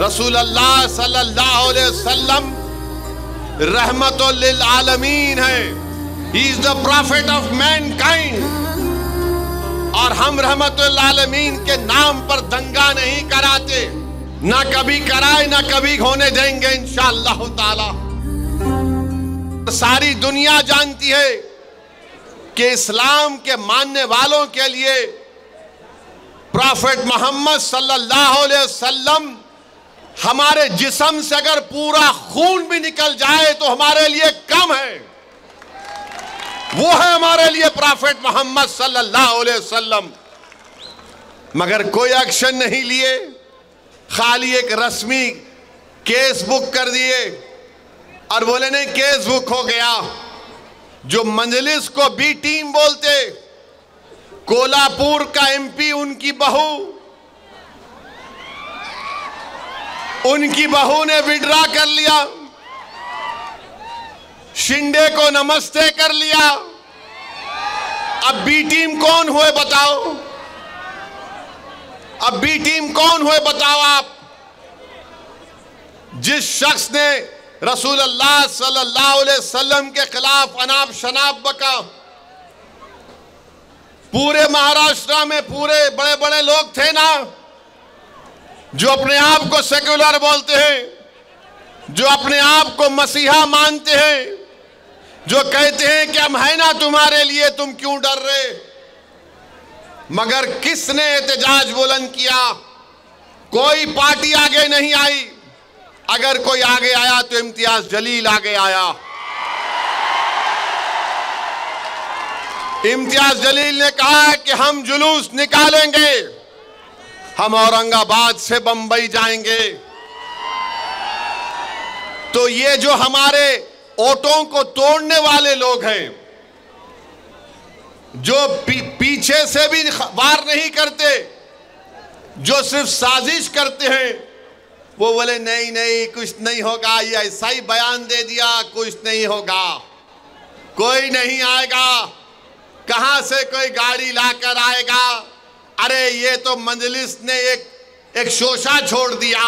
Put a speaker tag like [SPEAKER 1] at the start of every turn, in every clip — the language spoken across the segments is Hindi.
[SPEAKER 1] रसूलुल्लाह सल्लल्लाहु अलैहि वसल्लम रहमतुल लिल आलमीन है। He is the profit of Mankind. और हम रहमतुल आलमीन के नाम पर दंगा नहीं कराते, ना कभी कराए ना कभी होने देंगे इंशाअल्लाह ताला। सारी दुनिया जानती है कि इस्लाम के मानने वालों के लिए प्रॉफिट मोहम्मद सल्लल्लाहु अलैहि वसल्लम हमारे जिस्म से अगर पूरा खून भी निकल जाए तो हमारे लिए कम है। वो है हमारे लिए प्रॉफिट मोहम्मद सल्लल्लाहु अलैहि वसल्लम। मगर कोई एक्शन नहीं लिए, खाली एक रस्मी केस बुक कर दिए और बोले नहीं केस बुक हो गया। जो मजलिस को बी टीम बोलते, कोल्हापुर का एमपी उनकी बहू ने विड्रा कर लिया, शिंदे को नमस्ते कर लिया। अब बी टीम कौन हुए बताओ? अब बी टीम कौन हुए बताओ आप? जिस शख्स ने रसूलुल्लाह सल्लल्लाहु अलैहि वसल्लम के खिलाफ अनाप शनाप बका, पूरे महाराष्ट्र में पूरे बड़े बड़े लोग थे ना जो अपने आप को सेक्युलर बोलते हैं, जो अपने आप को मसीहा मानते हैं, जो कहते हैं कि हम है ना तुम्हारे लिए, तुम क्यों डर रहे? मगर किसने एहतजाज बुलंद किया? कोई पार्टी आगे नहीं आई। अगर कोई आगे आया तो इम्तियाज जलील आगे आया। इम्तियाज जलील ने कहा कि हम जुलूस निकालेंगे, हम औरंगाबाद से बंबई जाएंगे। तो ये जो हमारे ओटों को तोड़ने वाले लोग हैं, जो पीछे से भी वार नहीं करते, जो सिर्फ साजिश करते हैं, वो बोले नहीं नहीं कुछ नहीं होगा, ये ऐसा ही बयान दे दिया, कुछ नहीं होगा, कोई नहीं आएगा, कहां से कोई गाड़ी लाकर आएगा, अरे ये तो मजलिस ने एक शोशा छोड़ दिया,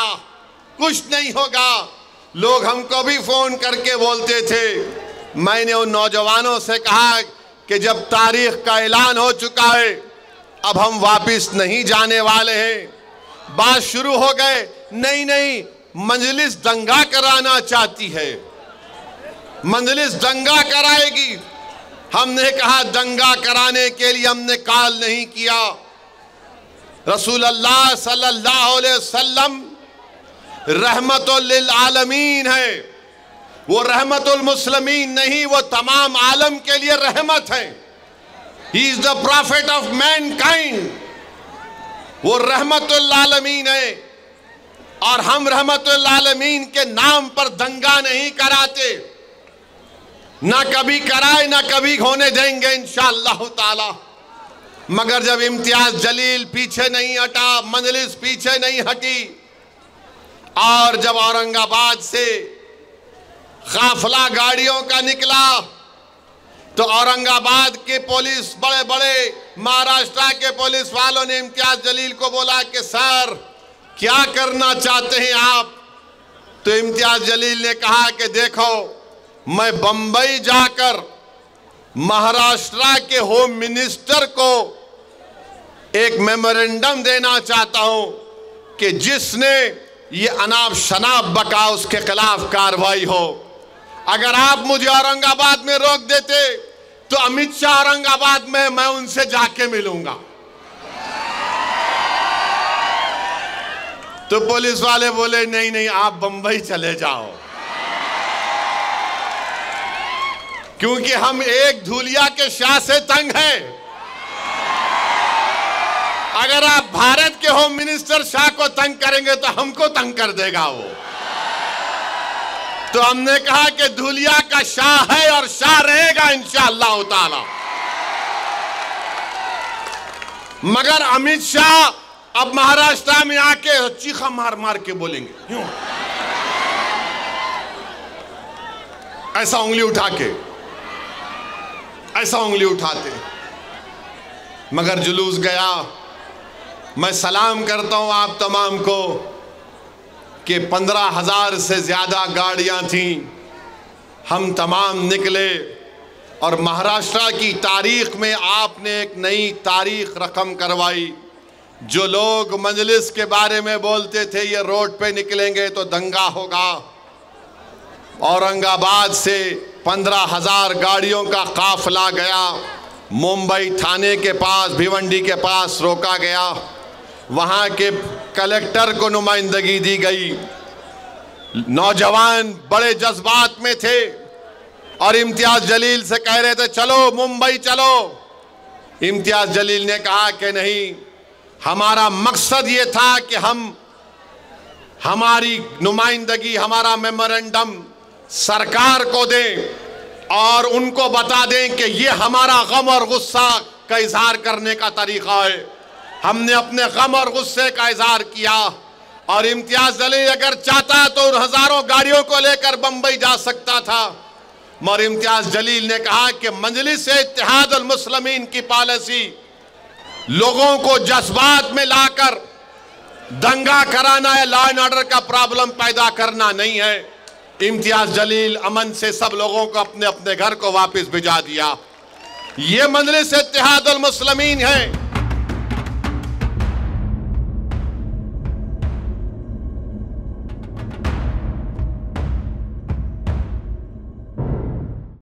[SPEAKER 1] कुछ नहीं होगा। लोग हमको भी फोन करके बोलते थे। मैंने उन नौजवानों से कहा कि जब तारीख का ऐलान हो चुका है, अब हम वापस नहीं जाने वाले हैं। बात शुरू हो गए, नहीं नहीं मजलिस दंगा कराना चाहती है, मजलिस दंगा कराएगी। हमने कहा दंगा कराने के लिए हमने कॉल नहीं किया। रसूलुल्लाह सल्लल्लाहु अलैहि वसल्लम रहमतुल लिल आलमीन है। वो रहमतुल मुस्लिमीन नहीं, वो तमाम आलम के लिए रहमत है। He is the profit of Mankind. वो रहमतुल आलमीन है। और हम रहमतुल आलमीन के नाम पर दंगा नहीं कराते, ना कभी कराए ना कभी होने देंगे इंशाअल्लाह ताला। मगर जब इम्तियाज जलील पीछे नहीं हटा, मजलिस पीछे नहीं हटी, और जब औरंगाबाद से काफिला गाड़ियों का निकला तो औरंगाबाद के पुलिस, बड़े बड़े महाराष्ट्र के पुलिस वालों ने इम्तियाज जलील को बोला कि सर क्या करना चाहते हैं आप? तो इम्तियाज जलील ने कहा कि देखो, मैं बंबई जाकर महाराष्ट्र के होम मिनिस्टर को एक मेमोरेंडम देना चाहता हूं कि जिसने ये अनाप शनाप बका उसके खिलाफ कार्रवाई हो। अगर आप मुझे औरंगाबाद में रोक देते तो अमित शाह औरंगाबाद में, मैं उनसे जाके मिलूंगा। तो पुलिस वाले बोले नहीं नहीं आप बंबई चले जाओ, क्योंकि हम एक धूलिया के शाह से तंग हैं। अगर आप भारत के होम मिनिस्टर शाह को तंग करेंगे तो हमको तंग कर देगा वो। तो हमने कहा कि धूलिया का शाह है और शाह रहेगा इंशाअल्लाह ताला। मगर अमित शाह अब महाराष्ट्र में आके चीखा मार मार के बोलेंगे, क्यों ऐसा उंगली उठा के, ऐसा उंगली उठाते। मगर जुलूस गया। मैं सलाम करता हूं आप तमाम को कि 15,000 से ज़्यादा गाड़ियां थीं। हम तमाम निकले और महाराष्ट्र की तारीख में आपने एक नई तारीख रकम करवाई। जो लोग मजलिस के बारे में बोलते थे ये रोड पे निकलेंगे तो दंगा होगा, औरंगाबाद से 15,000 गाड़ियों का काफिला गया, मुंबई थाने के पास भिवंडी के पास रोका गया, वहाँ के कलेक्टर को नुमाइंदगी दी गई। नौजवान बड़े जज्बात में थे और इम्तियाज जलील से कह रहे थे चलो मुंबई चलो। इम्तियाज जलील ने कहा कि नहीं, हमारा मकसद ये था कि हम हमारी नुमाइंदगी, हमारा मेमोरेंडम सरकार को दें और उनको बता दें कि ये हमारा गम और गुस्सा का इजहार करने का तरीका है। हमने अपने गम और गुस्से का इजहार किया और इम्तियाज जलील अगर चाहता तो उन हजारों गाड़ियों को लेकर बंबई जा सकता था, मगर इम्तियाज जलील ने कहा कि मजलिस इत्तेहाद अल मुस्लिमीन की पॉलिसी लोगों को जज्बात में लाकर दंगा कराना है, लॉ एंड ऑर्डर का प्रॉब्लम पैदा करना नहीं है। इम्तियाज जलील अमन से सब लोगों को अपने अपने घर को वापस भिजा दिया। ये मजलिस इत्तेहाद अल मुस्लिमीन है।